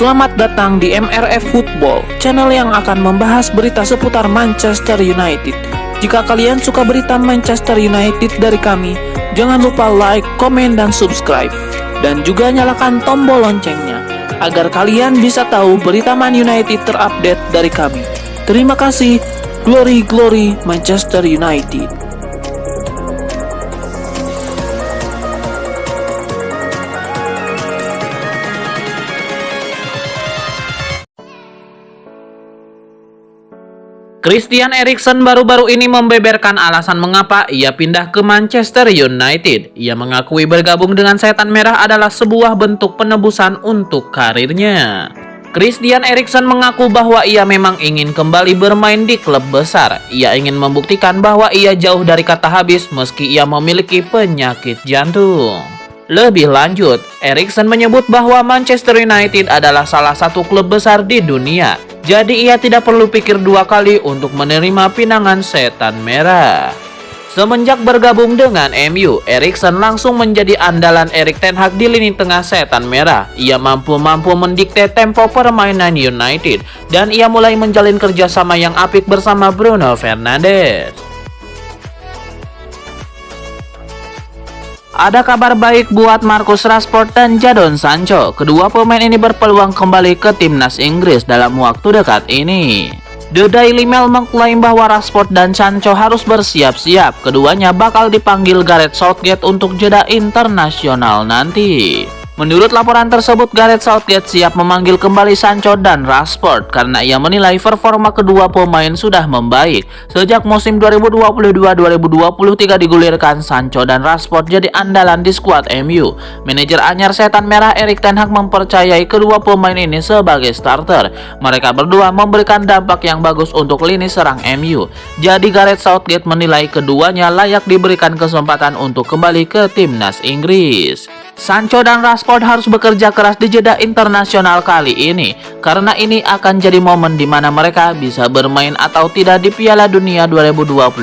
Selamat datang di MRF Football, channel yang akan membahas berita seputar Manchester United. Jika kalian suka berita Manchester United dari kami, jangan lupa like, komen, dan subscribe. Dan juga nyalakan tombol loncengnya, agar kalian bisa tahu berita Man United terupdate dari kami. Terima kasih, Glory Glory Manchester United. Christian Eriksen baru-baru ini membeberkan alasan mengapa ia pindah ke Manchester United. Ia mengakui bergabung dengan Setan Merah adalah sebuah bentuk penebusan untuk karirnya. Christian Eriksen mengaku bahwa ia memang ingin kembali bermain di klub besar. Ia ingin membuktikan bahwa ia jauh dari kata habis meski ia memiliki penyakit jantung. Lebih lanjut, Eriksen menyebut bahwa Manchester United adalah salah satu klub besar di dunia. Jadi ia tidak perlu pikir dua kali untuk menerima pinangan Setan Merah. Semenjak bergabung dengan MU, Eriksen langsung menjadi andalan Erik ten Hag di lini tengah Setan Merah. Ia mampu mendikte tempo permainan United dan ia mulai menjalin kerjasama yang apik bersama Bruno Fernandes. Ada kabar baik buat Marcus Rashford dan Jadon Sancho. Kedua pemain ini berpeluang kembali ke timnas Inggris dalam waktu dekat ini. The Daily Mail mengklaim bahwa Rashford dan Sancho harus bersiap-siap. Keduanya bakal dipanggil Gareth Southgate untuk jeda internasional nanti. Menurut laporan tersebut, Gareth Southgate siap memanggil kembali Sancho dan Rashford karena ia menilai performa kedua pemain sudah membaik. Sejak musim 2022-2023 digulirkan, Sancho dan Rashford jadi andalan di skuad MU. Manajer anyar Setan Merah Erik ten Hag mempercayai kedua pemain ini sebagai starter. Mereka berdua memberikan dampak yang bagus untuk lini serang MU. Jadi Gareth Southgate menilai keduanya layak diberikan kesempatan untuk kembali ke timnas Inggris. Sancho dan Rashford harus bekerja keras di jeda internasional kali ini karena ini akan jadi momen di mana mereka bisa bermain atau tidak di Piala Dunia 2022.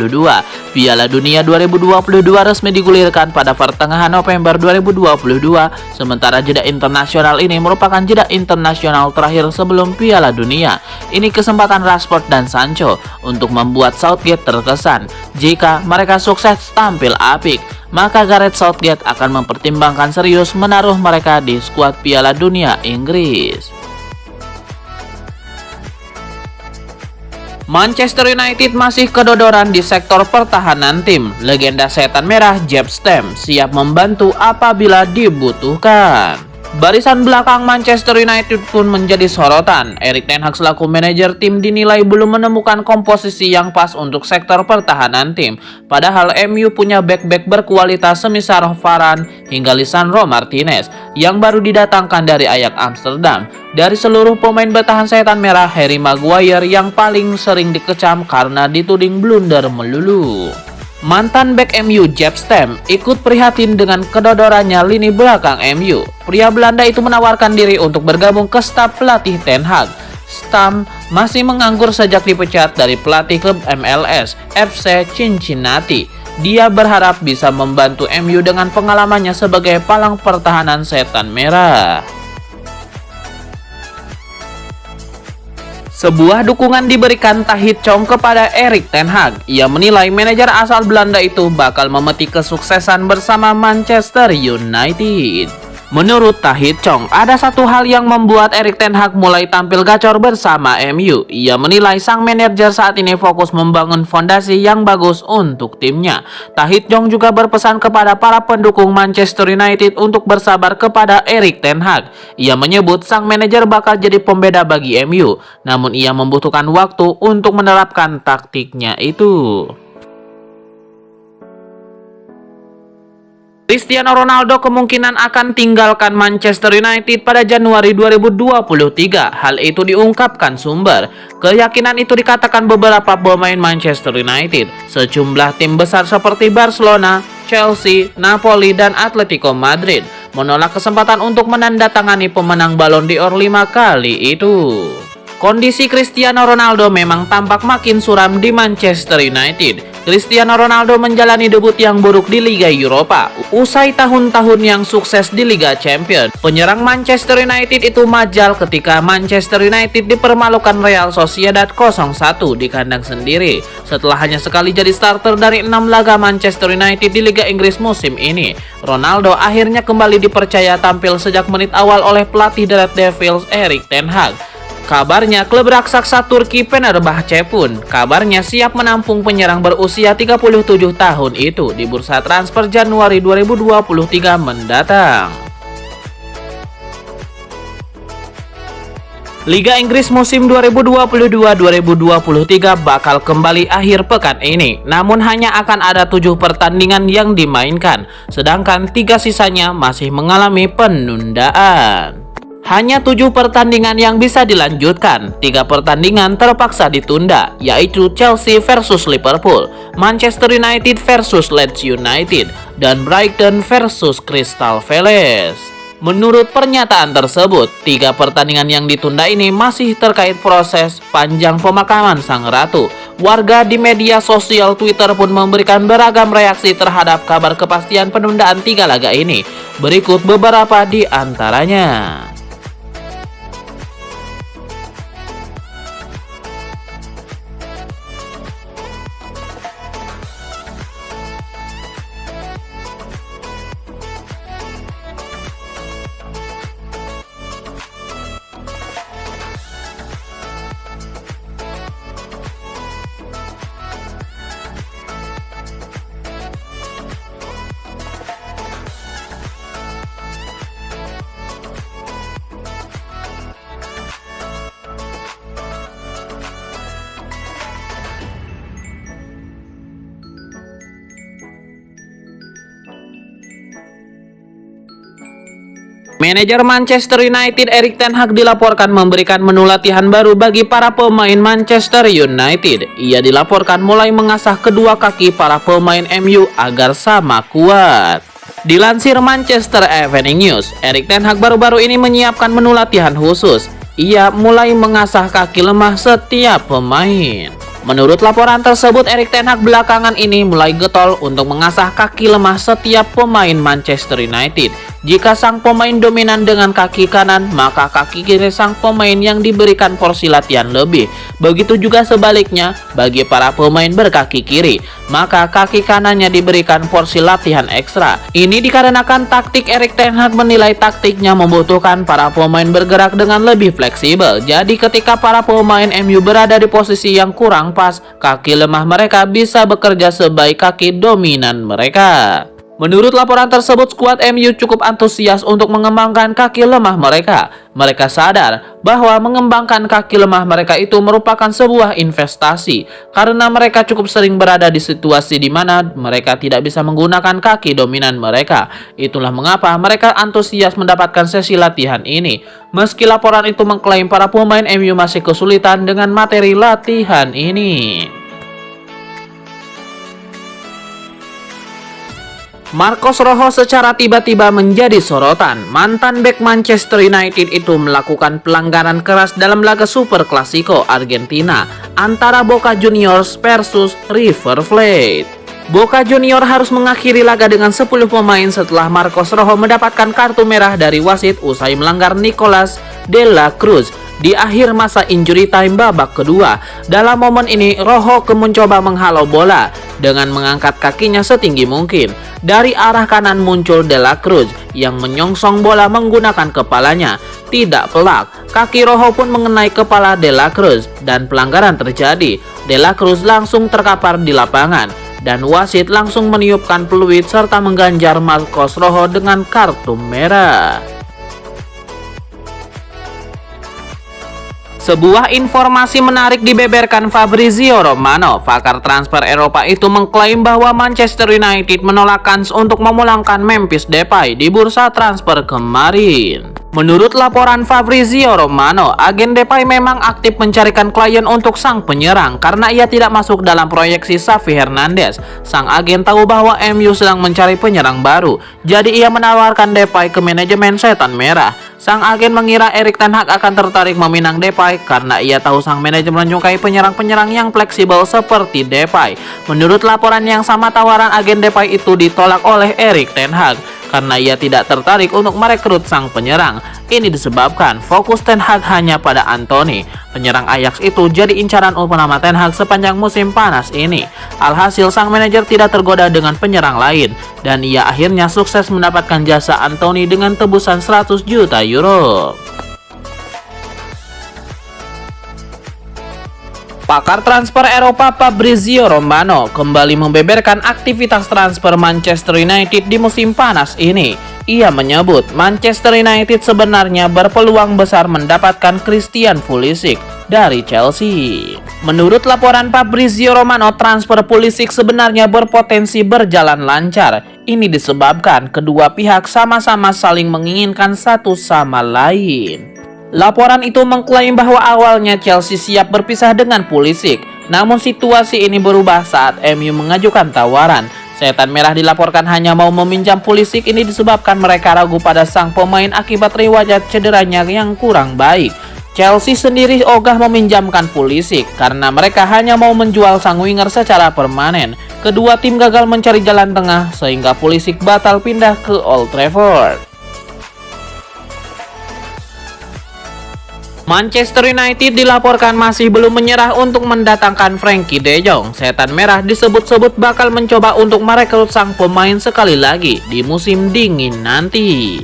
Piala Dunia 2022 resmi digulirkan pada pertengahan November 2022, sementara jeda internasional ini merupakan jeda internasional terakhir sebelum Piala Dunia. Ini kesempatan Rashford dan Sancho untuk membuat Southgate terkesan. Jika mereka sukses tampil apik, maka Gareth Southgate akan mempertimbangkan serius menaruh mereka di skuad Piala Dunia Inggris. Manchester United masih kedodoran di sektor pertahanan tim. Legenda Setan Merah Jaap Stam siap membantu apabila dibutuhkan. Barisan belakang Manchester United pun menjadi sorotan. Erik ten Hag selaku manajer tim dinilai belum menemukan komposisi yang pas untuk sektor pertahanan tim. Padahal MU punya back-back berkualitas semisal Varane hingga Lisandro Martinez yang baru didatangkan dari Ajax Amsterdam. Dari seluruh pemain bertahan Setan Merah, Harry Maguire yang paling sering dikecam karena dituding blunder melulu. Mantan bek MU Jaap Stam ikut prihatin dengan kedodorannya lini belakang MU. Pria Belanda itu menawarkan diri untuk bergabung ke staf pelatih ten Hag. Stam masih menganggur sejak dipecat dari pelatih klub MLS FC Cincinnati. Dia berharap bisa membantu MU dengan pengalamannya sebagai palang pertahanan Setan Merah. Sebuah dukungan diberikan Tahith Chong kepada Erik ten Hag. Ia menilai manajer asal Belanda itu bakal memetik kesuksesan bersama Manchester United. Menurut Tahith Chong, ada satu hal yang membuat Erik ten Hag mulai tampil gacor bersama MU. Ia menilai sang manajer saat ini fokus membangun fondasi yang bagus untuk timnya. Tahith Chong juga berpesan kepada para pendukung Manchester United untuk bersabar kepada Erik ten Hag. Ia menyebut sang manajer bakal jadi pembeda bagi MU, namun ia membutuhkan waktu untuk menerapkan taktiknya itu. Cristiano Ronaldo kemungkinan akan tinggalkan Manchester United pada Januari 2023. Hal itu diungkapkan sumber. Keyakinan itu dikatakan beberapa pemain Manchester United. Sejumlah tim besar seperti Barcelona, Chelsea, Napoli, dan Atletico Madrid menolak kesempatan untuk menandatangani pemenang Ballon d'Or 5 kali itu. Kondisi Cristiano Ronaldo memang tampak makin suram di Manchester United. Cristiano Ronaldo menjalani debut yang buruk di Liga Eropa usai tahun-tahun yang sukses di Liga Champions. Penyerang Manchester United itu majal ketika Manchester United dipermalukan Real Sociedad 0-1 di kandang sendiri. Setelah hanya sekali jadi starter dari 6 laga Manchester United di Liga Inggris musim ini, Ronaldo akhirnya kembali dipercaya tampil sejak menit awal oleh pelatih The Red Devils Erik ten Hag. Kabarnya klub raksasa Turki Fenerbahce pun kabarnya siap menampung penyerang berusia 37 tahun itu di bursa transfer Januari 2023 mendatang. Liga Inggris musim 2022-2023 bakal kembali akhir pekan ini, namun hanya akan ada 7 pertandingan yang dimainkan, sedangkan 3 sisanya masih mengalami penundaan. Hanya 7 pertandingan yang bisa dilanjutkan, 3 pertandingan terpaksa ditunda, yaitu Chelsea versus Liverpool, Manchester United versus Leeds United, dan Brighton versus Crystal Palace. Menurut pernyataan tersebut, 3 pertandingan yang ditunda ini masih terkait proses panjang pemakaman sang ratu. Warga di media sosial Twitter pun memberikan beragam reaksi terhadap kabar kepastian penundaan 3 laga ini. Berikut beberapa di antaranya. Manajer Manchester United Erik ten Hag dilaporkan memberikan menu latihan baru bagi para pemain Manchester United. Ia dilaporkan mulai mengasah kedua kaki para pemain MU agar sama kuat. Dilansir Manchester Evening News, Erik ten Hag baru-baru ini menyiapkan menu latihan khusus. Ia mulai mengasah kaki lemah setiap pemain. Menurut laporan tersebut, Erik ten Hag belakangan ini mulai getol untuk mengasah kaki lemah setiap pemain Manchester United. Jika sang pemain dominan dengan kaki kanan, maka kaki kiri sang pemain yang diberikan porsi latihan lebih. Begitu juga sebaliknya, bagi para pemain berkaki kiri, maka kaki kanannya diberikan porsi latihan ekstra. Ini dikarenakan taktik Erik ten Hag menilai taktiknya membutuhkan para pemain bergerak dengan lebih fleksibel. Jadi ketika para pemain MU berada di posisi yang kurang pas, kaki lemah mereka bisa bekerja sebaik kaki dominan mereka. Menurut laporan tersebut, skuad MU cukup antusias untuk mengembangkan kaki lemah mereka. Mereka sadar bahwa mengembangkan kaki lemah mereka itu merupakan sebuah investasi, karena mereka cukup sering berada di situasi di mana mereka tidak bisa menggunakan kaki dominan mereka. Itulah mengapa mereka antusias mendapatkan sesi latihan ini. Meski laporan itu mengklaim para pemain MU masih kesulitan dengan materi latihan ini. Marcos Rojo secara tiba-tiba menjadi sorotan. Mantan bek Manchester United itu melakukan pelanggaran keras dalam laga Super Clasico Argentina antara Boca Juniors versus River Plate. Boca Junior harus mengakhiri laga dengan 10 pemain setelah Marcos Rojo mendapatkan kartu merah dari wasit usai melanggar Nicolas de la Cruz di akhir masa injury time babak kedua. Dalam momen ini, Rojo mencoba menghalau bola dengan mengangkat kakinya setinggi mungkin. Dari arah kanan muncul De La Cruz yang menyongsong bola menggunakan kepalanya. Tidak pelak, kaki Rojo pun mengenai kepala De La Cruz dan pelanggaran terjadi. De La Cruz langsung terkapar di lapangan dan wasit langsung meniupkan peluit serta mengganjar Marcos Rojo dengan kartu merah. Sebuah informasi menarik dibeberkan Fabrizio Romano. Pakar transfer Eropa itu mengklaim bahwa Manchester United menolak kans untuk memulangkan Memphis Depay di bursa transfer kemarin. Menurut laporan Fabrizio Romano, agen Depay memang aktif mencarikan klien untuk sang penyerang karena ia tidak masuk dalam proyeksi Xavi Hernandez. Sang agen tahu bahwa MU sedang mencari penyerang baru, jadi ia menawarkan Depay ke manajemen Setan Merah. Sang agen mengira Erik ten Hag akan tertarik meminang Depay karena ia tahu sang manajemen menyukai penyerang-penyerang yang fleksibel seperti Depay. Menurut laporan yang sama, tawaran agen Depay itu ditolak oleh Erik ten Hag karena ia tidak tertarik untuk merekrut sang penyerang. Ini disebabkan fokus Ten Hag hanya pada Anthony. Penyerang Ajax itu jadi incaran utama Ten Hag sepanjang musim panas ini. Alhasil sang manajer tidak tergoda dengan penyerang lain dan ia akhirnya sukses mendapatkan jasa Anthony dengan tebusan 100 juta euro. Pakar transfer Eropa Fabrizio Romano kembali membeberkan aktivitas transfer Manchester United di musim panas ini. Ia menyebut Manchester United sebenarnya berpeluang besar mendapatkan Christian Pulisic dari Chelsea. Menurut laporan Fabrizio Romano, transfer Pulisic sebenarnya berpotensi berjalan lancar. Ini disebabkan kedua pihak sama-sama saling menginginkan satu sama lain. Laporan itu mengklaim bahwa awalnya Chelsea siap berpisah dengan Pulisic, namun situasi ini berubah saat MU mengajukan tawaran. Setan Merah dilaporkan hanya mau meminjam Pulisic. Ini disebabkan mereka ragu pada sang pemain akibat riwayat cederanya yang kurang baik. Chelsea sendiri ogah meminjamkan Pulisic karena mereka hanya mau menjual sang winger secara permanen. Kedua tim gagal mencari jalan tengah sehingga Pulisic batal pindah ke Old Trafford. Manchester United dilaporkan masih belum menyerah untuk mendatangkan Frankie De Jong. Setan Merah disebut-sebut bakal mencoba untuk merekrut sang pemain sekali lagi di musim dingin nanti.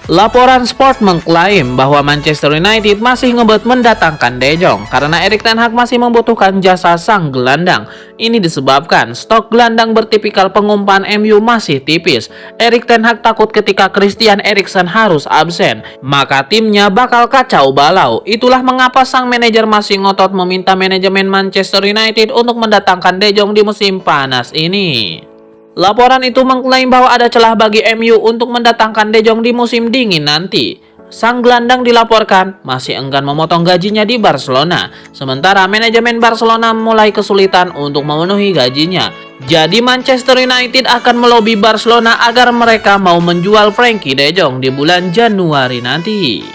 Laporan Sport mengklaim bahwa Manchester United masih ngebet mendatangkan De Jong karena Erik ten Hag masih membutuhkan jasa sang gelandang. Ini disebabkan stok gelandang bertipikal pengumpan MU masih tipis. Erik ten Hag takut ketika Christian Eriksen harus absen, maka timnya bakal kacau balau. Itulah mengapa sang manajer masih ngotot meminta manajemen Manchester United untuk mendatangkan De Jong di musim panas ini. Laporan itu mengklaim bahwa ada celah bagi MU untuk mendatangkan De Jong di musim dingin nanti. Sang gelandang dilaporkan masih enggan memotong gajinya di Barcelona, sementara manajemen Barcelona mulai kesulitan untuk memenuhi gajinya. Jadi Manchester United akan melobi Barcelona agar mereka mau menjual Frankie De Jong di bulan Januari nanti.